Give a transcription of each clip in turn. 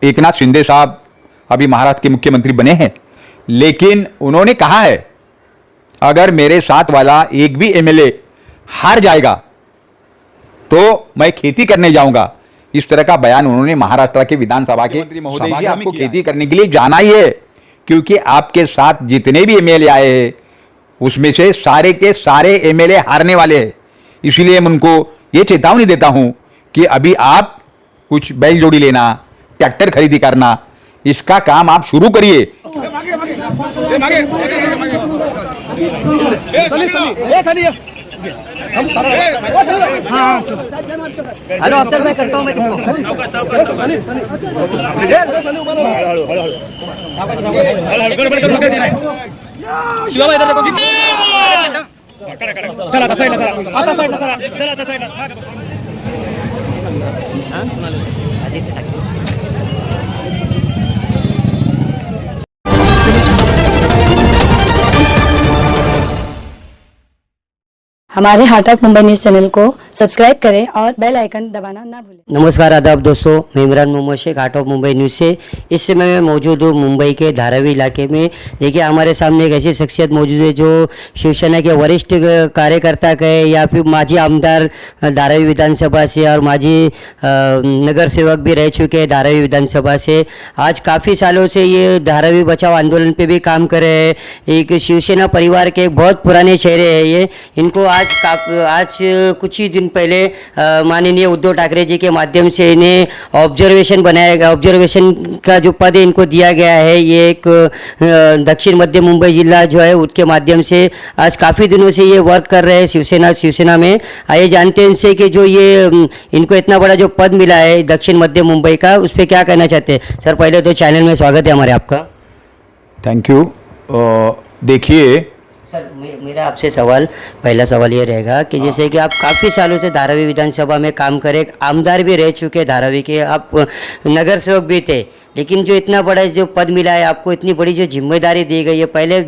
एकनाथ शिंदे साहब अभी महाराष्ट्र के मुख्यमंत्री बने हैं, लेकिन उन्होंने कहा है अगर मेरे साथ वाला एक भी एमएलए हार जाएगा तो मैं खेती करने जाऊंगा। इस तरह का बयान उन्होंने महाराष्ट्र के विधानसभा के महोदय जी आपको खेती करने के लिए जाना ही है, क्योंकि आपके साथ जितने भी एमएलए आए हैं उसमें से सारे के सारे एमएलए हारने वाले हैं। इसलिए मैं उनको ये चेतावनी देता हूं कि अभी आप कुछ बैल जोड़ी लेना, ट्रैक्टर खरीदी करना, इसका काम आप शुरू करिए। हेलो अफसर, मैं करता हूँ, मैं शिवा भाई इधर देखो, चला आता साइडला, चला आता साइडला। हमारे heart of Mumbai news channel को सब्सक्राइब करें और बेल आइकन दबाना ना भूलें। नमस्कार, आदाब दोस्तों, मैं Imran Mohammad Shaikh, heart of Mumbai news से। इस समय मैं मौजूद हूँ मुंबई के धारावी इलाके में। देखिए, हमारे सामने एक ऐसी शख्सियत मौजूद है जो शिवसेना के वरिष्ठ कार्यकर्ता कहे या फिर माजी आमदार धारावी विधानसभा से और माजी नगर सेवक भी रह चुके हैं धारावी विधानसभा से। आज काफ़ी सालों से ये धारावी बचाओ आंदोलन पे भी काम कर रहे हैं। एक शिवसेना परिवार के एक बहुत पुराने चेहरे हैं ये। इनको आज कुछ ही दिन पहले माननीय उद्धव ठाकरे जी के माध्यम से इन्हें ऑब्जर्वेशन बनाया गया, ऑब्जर्वेशन का जो पद है इनको दिया गया है। ये एक दक्षिण मध्य मुंबई जिला जो है उसके माध्यम से आज काफ़ी दिनों से ये वर्क कर रहे हैं शिवसेना में। आइए जानते हैं इनसे कि जो ये इनको इतना बड़ा जो पद मिला है दक्षिण मध्य मुंबई का, उस पर क्या कहना चाहते हैं। सर, पहले तो चैनल में स्वागत है हमारे आपका। Thank you. देखिए सर, मेरा आपसे पहला सवाल ये रहेगा कि जैसे कि आप काफ़ी सालों से धारावी विधानसभा में काम करें, आमदार भी रह चुके धारावी के, आप नगर सेवक भी थे, लेकिन जो इतना बड़ा जो पद मिला है आपको, इतनी बड़ी जो जिम्मेदारी दी गई है, पहले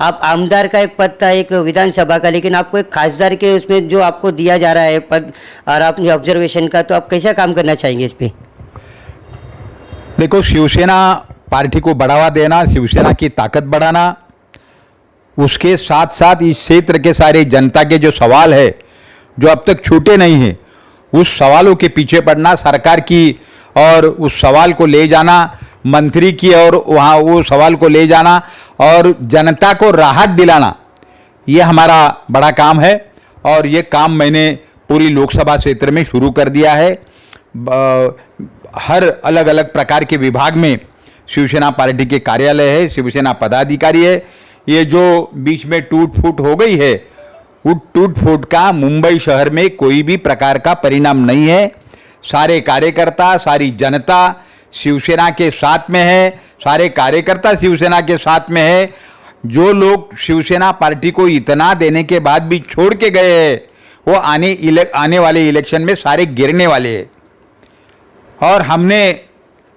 आप आमदार का एक पद था एक विधानसभा का, लेकिन आपको एक खासदार के उसमें जो आपको दिया जा रहा है पद और आपने ऑब्जर्वेशन का, तो आप कैसा काम करना चाहेंगे इस पर। देखो, शिवसेना पार्टी को बढ़ावा देना, शिवसेना की ताकत बढ़ाना, उसके साथ साथ इस क्षेत्र के सारे जनता के जो सवाल है जो अब तक छूटे नहीं हैं, उस सवालों के पीछे पड़ना, सरकार की और उस सवाल को ले जाना, मंत्री की और वहाँ वो सवाल को ले जाना और जनता को राहत दिलाना, ये हमारा बड़ा काम है। और ये काम मैंने पूरी लोकसभा क्षेत्र में शुरू कर दिया है। हर अलग अलग प्रकार के विभाग में शिवसेना पार्टी के कार्यालय है, शिवसेना पदाधिकारी है। ये जो बीच में टूट फूट हो गई है, उस टूट फूट का मुंबई शहर में कोई भी प्रकार का परिणाम नहीं है। सारे कार्यकर्ता, सारी जनता शिवसेना के साथ में है, सारे कार्यकर्ता शिवसेना के साथ में है। जो लोग शिवसेना पार्टी को इतना देने के बाद भी छोड़ के गए हैं, वो आने वाले इलेक्शन में सारे गिरने वाले हैं। और हमने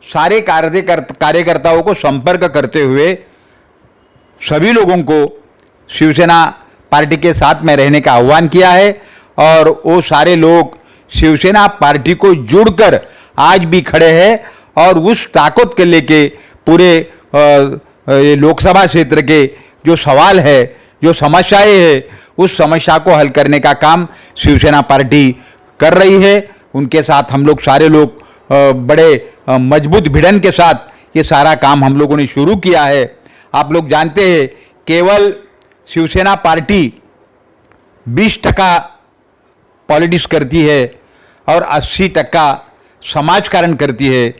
सारे कार्यकर्ताओं को संपर्क करते हुए सभी लोगों को शिवसेना पार्टी के साथ में रहने का आह्वान किया है। और वो सारे लोग शिवसेना पार्टी को जुड़कर आज भी खड़े हैं और उस ताकत के लेके पूरे लोकसभा क्षेत्र के जो सवाल है, जो समस्याएं है, उस समस्या को हल करने का काम शिवसेना पार्टी कर रही है। उनके साथ हम लोग सारे लोग बड़े मजबूत भिड़न के साथ ये सारा काम हम लोगों ने शुरू किया है। आप लोग जानते हैं, केवल शिवसेना पार्टी 20% पॉलिटिक्स करती है और 80% समाजकारण करती है,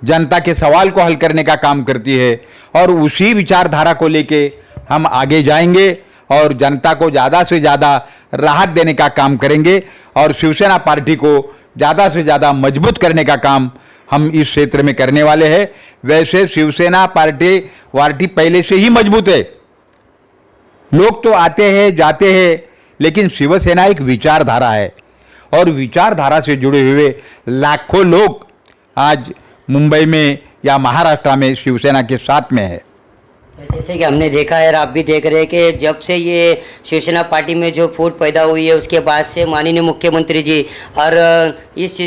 जनता के सवाल को हल करने का काम करती है। और उसी विचारधारा को लेके हम आगे जाएंगे और जनता को ज़्यादा से ज़्यादा राहत देने का काम करेंगे और शिवसेना पार्टी को ज़्यादा से ज़्यादा मजबूत करने का काम हम इस क्षेत्र में करने वाले हैं। वैसे शिवसेना पार्टी पहले से ही मजबूत है। लोग तो आते हैं जाते हैं, लेकिन शिवसेना एक विचारधारा है और विचारधारा से जुड़े हुए लाखों लोग आज मुंबई में या महाराष्ट्र में शिवसेना के साथ में है। जैसे कि हमने देखा है और आप भी देख रहे हैं कि जब से ये शिवसेना पार्टी में जो फूट पैदा हुई है उसके बाद से माननीय मुख्यमंत्री जी और इस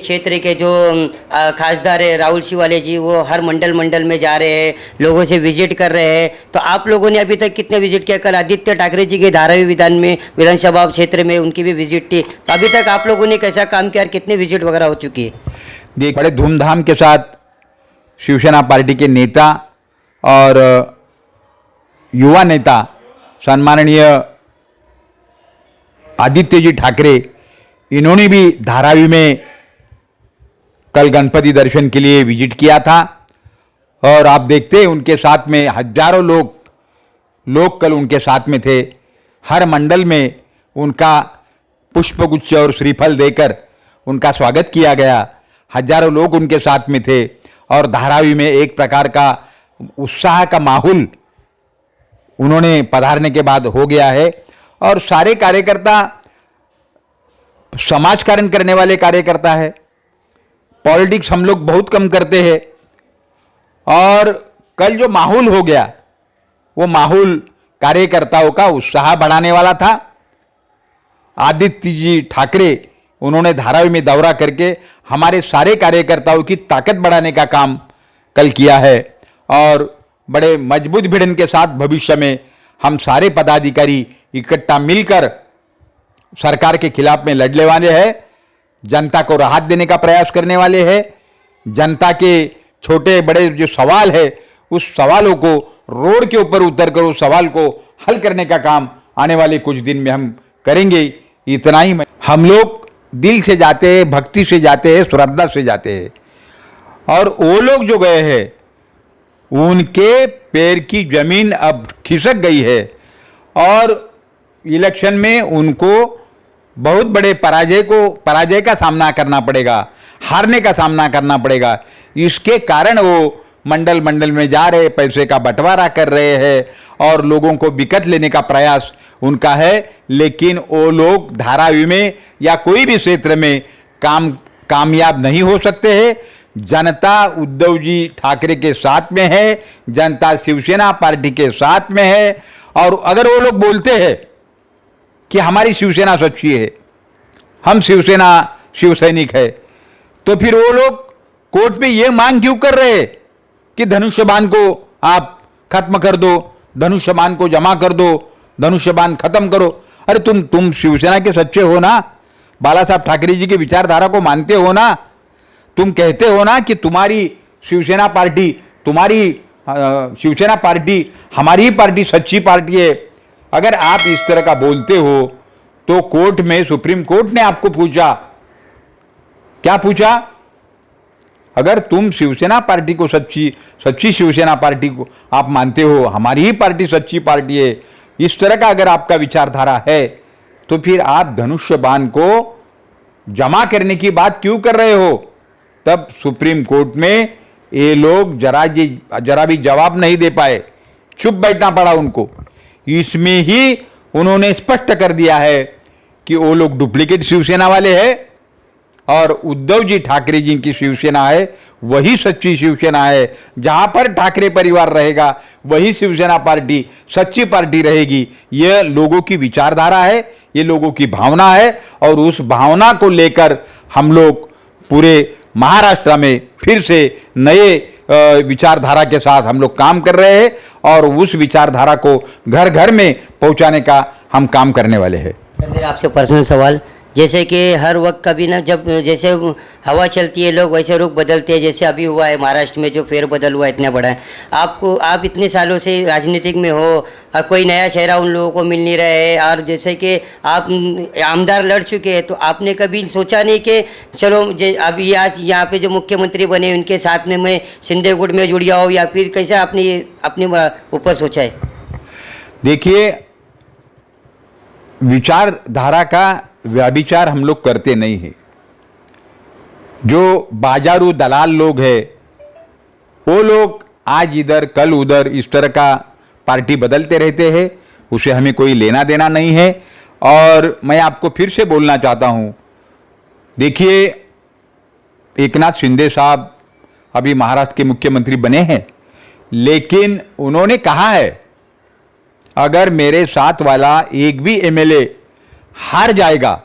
क्षेत्र के जो खासदार है राहुल शिवाले जी, वो हर मंडल में जा रहे हैं, लोगों से विजिट कर रहे हैं। तो आप लोगों ने अभी तक कितने विजिट किया? कल आदित्य ठाकरे जी के धारावी विधानसभा क्षेत्र में उनकी भी विजिट थी। तो अभी तक आप लोगों ने कैसा काम किया और कितने विजिट वगैरह हो चुकी है? देख, बड़े धूमधाम के साथ शिवसेना पार्टी के नेता और युवा नेता सम्माननीय आदित्य जी ठाकरे, इन्होंने भी धारावी में कल गणपति दर्शन के लिए विजिट किया था। और आप देखते हैं उनके साथ में हजारों लोग कल उनके साथ में थे। हर मंडल में उनका पुष्पगुच्छ और श्रीफल देकर उनका स्वागत किया गया। हजारों लोग उनके साथ में थे और धारावी में एक प्रकार का उत्साह का माहौल उन्होंने पधारने के बाद हो गया है। और सारे कार्यकर्ता समाजकारण करने वाले कार्यकर्ता है। पॉलिटिक्स हम लोग बहुत कम करते हैं। और कल जो माहौल हो गया वो माहौल कार्यकर्ताओं का उत्साह बढ़ाने वाला था। आदित्य जी ठाकरे उन्होंने धारावी में दौरा करके हमारे सारे कार्यकर्ताओं की ताकत बढ़ाने का काम कल किया है। और बड़े मजबूत भिड़न के साथ भविष्य में हम सारे पदाधिकारी इकट्ठा मिलकर सरकार के खिलाफ में लड़ने वाले हैं। जनता को राहत देने का प्रयास करने वाले हैं। जनता के छोटे बड़े जो सवाल है उस सवालों को रोड के ऊपर उतर कर उस सवाल को हल करने का काम आने वाले कुछ दिन में हम करेंगे। इतना ही हम लोग दिल से जाते हैं, भक्ति से जाते हैं, श्रद्धा से जाते हैं। और वो लोग जो गए हैं उनके पैर की जमीन अब खिसक गई है और इलेक्शन में उनको बहुत बड़े पराजय का सामना करना पड़ेगा, हारने का सामना करना पड़ेगा। इसके कारण वो मंडल में जा रहे, पैसे का बंटवारा कर रहे हैं और लोगों को बिकट लेने का प्रयास उनका है। लेकिन वो लोग धारावी में या कोई भी क्षेत्र में कामयाब नहीं हो सकते हैं। जनता उद्धव जी ठाकरे के साथ में है, जनता शिवसेना पार्टी के साथ में है। और अगर वो लोग बोलते हैं कि हमारी शिवसेना सच्ची है, हम शिव सैनिक है, तो फिर वो लोग कोर्ट में ये मांग क्यों कर रहे हैं कि धनुष्य बाण को आप खत्म कर दो, धनुष्य बाण को जमा कर दो, धनुष्य बाण खत्म करो। अरे तुम शिवसेना के सच्चे हो ना, बाला साहब ठाकरे जी की विचारधारा को मानते हो ना, तुम कहते हो ना कि तुम्हारी शिवसेना पार्टी हमारी ही पार्टी सच्ची पार्टी है। अगर आप इस तरह का बोलते हो तो कोर्ट में सुप्रीम कोर्ट ने आपको पूछा, क्या पूछा? अगर तुम शिवसेना पार्टी को सच्ची शिवसेना पार्टी को आप मानते हो, हमारी ही पार्टी सच्ची पार्टी है, इस तरह का अगर आपका विचारधारा है, तो फिर आप धनुष्य बाण को जमा करने की बात क्यों कर रहे हो? तब सुप्रीम कोर्ट में ये लोग जरा भी जवाब नहीं दे पाए, चुप बैठना पड़ा उनको। इसमें ही उन्होंने स्पष्ट कर दिया है कि वो लोग डुप्लीकेट शिवसेना वाले हैं और उद्धव जी ठाकरे जी की शिवसेना है वही सच्ची शिवसेना है। जहां पर ठाकरे परिवार रहेगा वही शिवसेना पार्टी सच्ची पार्टी रहेगी। यह लोगों की विचारधारा है, ये लोगों की भावना है और उस भावना को लेकर हम लोग पूरे महाराष्ट्र में फिर से नए विचारधारा के साथ हम लोग काम कर रहे हैं और उस विचारधारा को घर घर में पहुंचाने का हम काम करने वाले हैं। सर, मेरा आपसे पर्सनल सवाल, जैसे कि हर वक्त कभी ना जब जैसे हवा चलती है लोग वैसे रुख बदलते हैं, जैसे अभी हुआ है महाराष्ट्र में जो फेरबदल हुआ इतना बड़ा है। आप इतने सालों से राजनीतिक में हो, कोई नया चेहरा उन लोगों को मिल नहीं रहा है और जैसे कि आप आमदार लड़ चुके हैं, तो आपने कभी सोचा नहीं कि चलो अभी आज यहाँ पे जो मुख्यमंत्री बने उनके साथ में मैं सिंधे गुट में जुड़ जाऊँ, या फिर कैसा आपने अपने ऊपर सोचा है? देखिए, विचारधारा का व्याभिचार हम लोग करते नहीं हैं। जो बाजारू दलाल लोग हैं वो लोग आज इधर कल उधर इस तरह का पार्टी बदलते रहते हैं, उसे हमें कोई लेना देना नहीं है। और मैं आपको फिर से बोलना चाहता हूं, देखिए एकनाथ शिंदे साहब अभी महाराष्ट्र के मुख्यमंत्री बने हैं, लेकिन उन्होंने कहा है अगर मेरे साथ वाला एक भी एमएलए हार जाएगा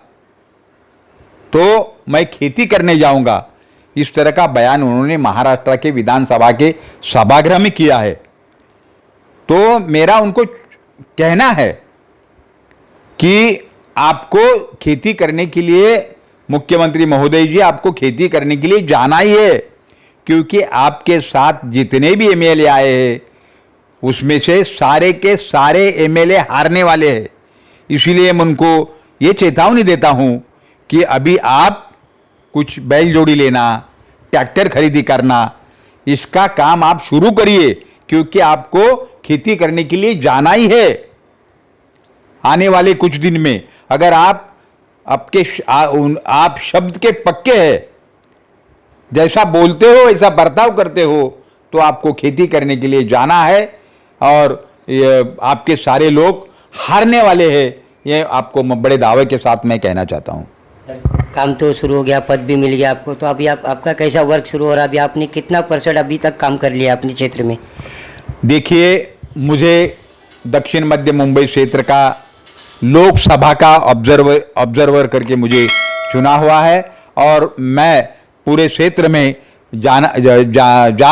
तो मैं खेती करने जाऊंगा। इस तरह का बयान उन्होंने महाराष्ट्र के विधानसभा के सभागृह में किया है। तो मेरा उनको कहना है कि आपको खेती करने के लिए, मुख्यमंत्री महोदय जी, आपको खेती करने के लिए जाना ही है, क्योंकि आपके साथ जितने भी एमएलए आए हैं उसमें से सारे के सारे एमएलए हारने वाले हैं। इसीलिए मैं उनको ये चेतावनी देता हूं कि अभी आप कुछ बैल जोड़ी लेना, ट्रैक्टर खरीदी करना, इसका काम आप शुरू करिए, क्योंकि आपको खेती करने के लिए जाना ही है आने वाले कुछ दिन में। अगर आप आप शब्द के पक्के हैं, जैसा बोलते हो ऐसा बर्ताव करते हो, तो आपको खेती करने के लिए जाना है और आपके सारे लोग हारने वाले हैं। ये आपको बड़े दावे के साथ मैं कहना चाहता हूँ। सर, काम तो शुरू हो गया, पद भी मिल गया आपको, तो अभी आपका कैसा वर्क शुरू हो रहा है? अभी आपने कितना % अभी तक काम कर लिया अपने क्षेत्र में? देखिए, मुझे दक्षिण मध्य मुंबई क्षेत्र का लोकसभा का ऑब्जर्वर करके मुझे चुना हुआ है और मैं पूरे क्षेत्र में जा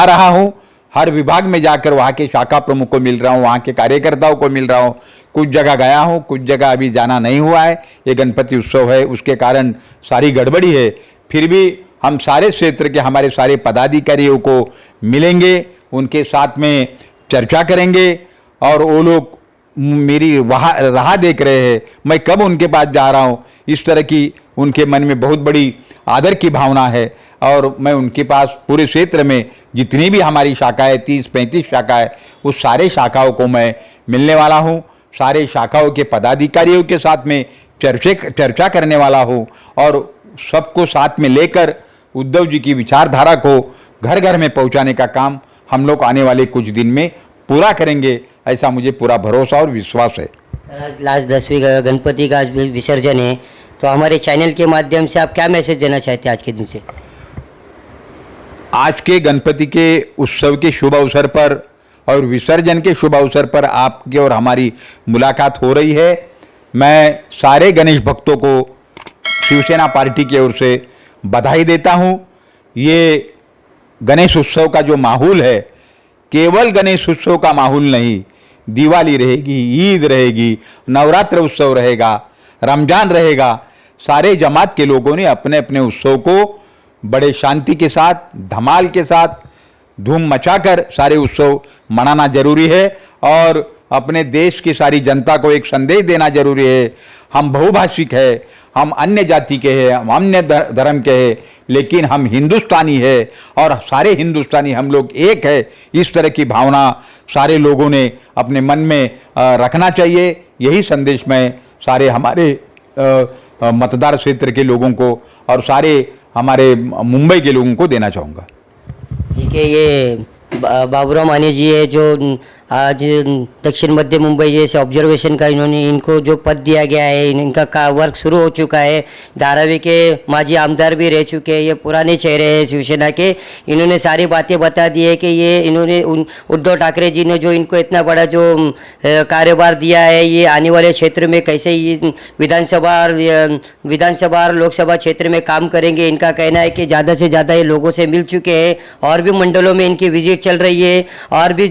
रहा हूँ। हर विभाग में जाकर वहाँ के शाखा प्रमुख को मिल रहा हूँ, वहाँ के कार्यकर्ताओं को मिल रहा हूँ। कुछ जगह गया हूँ, कुछ जगह अभी जाना नहीं हुआ है। ये गणपति उत्सव है, उसके कारण सारी गड़बड़ी है। फिर भी हम सारे क्षेत्र के हमारे सारे पदाधिकारियों को मिलेंगे, उनके साथ में चर्चा करेंगे और वो लोग मेरी राह देख रहे हैं, मैं कब उनके पास जा रहा हूँ। इस तरह की उनके मन में बहुत बड़ी आदर की भावना है और मैं उनके पास पूरे क्षेत्र में जितनी भी हमारी शाखाएँ 30-35 शाखाएँ, उस सारे शाखाओं को मैं मिलने वाला हूँ। सारे शाखाओं के पदाधिकारियों के साथ में चर्चा करने वाला हूँ और सबको साथ में लेकर उद्धव जी की विचारधारा को घर घर में पहुँचाने का काम हम लोग आने वाले कुछ दिन में पूरा करेंगे, ऐसा मुझे पूरा भरोसा और विश्वास है। सर, आज लास्ट 10वीं गणपति का आज विसर्जन है, तो हमारे चैनल के माध्यम से आप क्या मैसेज देना चाहते हैं आज के दिन से? आज के गणपति के उत्सव के शुभ अवसर पर और विसर्जन के शुभ अवसर पर आपकी और हमारी मुलाकात हो रही है। मैं सारे गणेश भक्तों को शिवसेना पार्टी की ओर से बधाई देता हूं। ये गणेश उत्सव का जो माहौल है, केवल गणेश उत्सव का माहौल नहीं, दिवाली रहेगी, ईद रहेगी, नवरात्र उत्सव रहेगा, रमजान रहेगा। सारे जमात के लोगों ने अपने अपने उत्सव को बड़े शांति के साथ, धमाल के साथ, धूम मचाकर सारे उत्सव मनाना जरूरी है और अपने देश की सारी जनता को एक संदेश देना जरूरी है। हम बहुभाषिक है, हम अन्य जाति के हैं, हम अन्य धर्म के हैं, लेकिन हम हिंदुस्तानी है और सारे हिंदुस्तानी हम लोग एक है। इस तरह की भावना सारे लोगों ने अपने मन में रखना चाहिए। यही संदेश मैं सारे हमारे मतदार क्षेत्र के लोगों को और सारे हमारे मुंबई के लोगों को देना चाहूँगा। ठीक है, ये बाबूराव माने जी है जो आज दक्षिण मध्य मुंबई जैसे ऑब्जर्वेशन का इनको जो पद दिया गया है, इनका वर्क शुरू हो चुका है। धारावी के माजी आमदार भी रह चुके हैं, ये पुराने चेहरे हैं शिवसेना के। इन्होंने सारी बातें बता दी है कि ये इन्होंने उद्धव ठाकरे जी ने जो इनको इतना बड़ा जो कार्यभार दिया है, ये आने वाले क्षेत्र में कैसे ये विधानसभा और लोकसभा क्षेत्र में काम करेंगे। इनका कहना है कि ज़्यादा से ज़्यादा ये लोगों से मिल चुके हैं और भी मंडलों में इनकी विजिट चल रही है और भी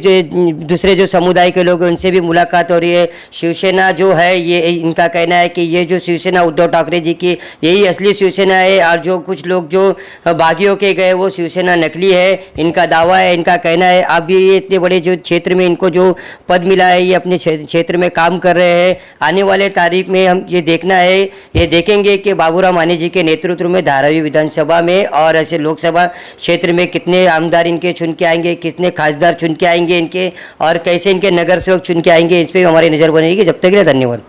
दूसरे जो समुदाय के लोग हैं उनसे भी मुलाकात हो रही है। शिवसेना जो है, ये इनका कहना है कि ये जो शिवसेना उद्धव ठाकरे जी की यही असली शिवसेना है और जो कुछ लोग जो बागियों के गए वो शिवसेना नकली है, इनका दावा है। इनका कहना है अभी ये इतने बड़े जो क्षेत्र में इनको जो पद मिला है, ये अपने क्षेत्र में काम कर रहे हैं। आने वाले तारीख में हम ये देखेंगे कि बाबूराव माने जी के नेतृत्व में धारावी विधानसभा में और ऐसे लोकसभा क्षेत्र में कितने आमदार इनके चुन के आएंगे, कितने खासदार चुन के आएंगे इनके, और कैसे इनके नगर सेवक चुन के आएंगे, इस पर हमारी नज़र बनेगी। जब तक के लिए धन्यवाद।